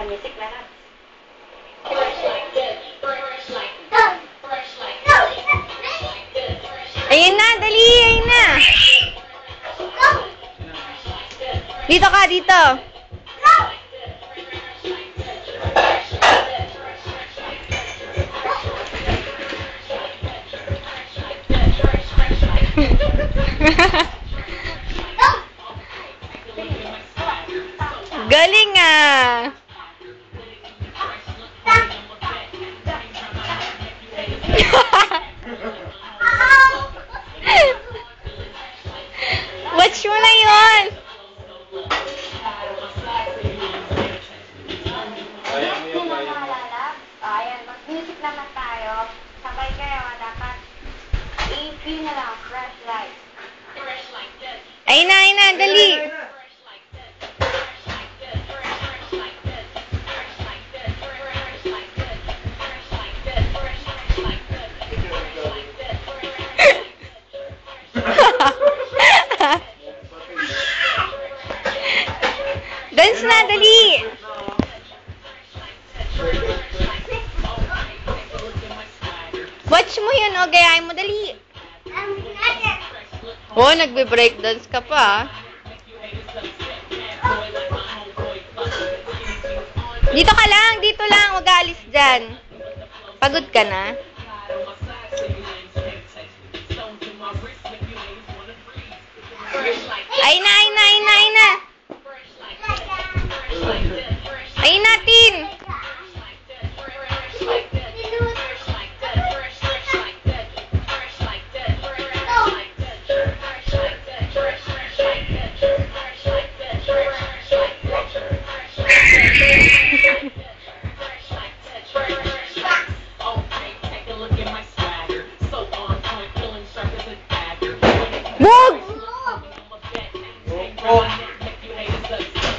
Music na lang. Ayun na, dali, ayun na. Dito ka, dito. Galing ah. Watch mo na yun. Ayan, mag-music naman tayo. Sabay kayo, dapat EP na lang, fresh light. Ayun na, dali. Dance na, dali. Watch mo yun, o. Gayahin mo, dali. Oh, nagbe-break dance ka pa. Dito ka lang, dito lang. Huwag alis dyan. Pagod ka na? Ay na. Ay natin.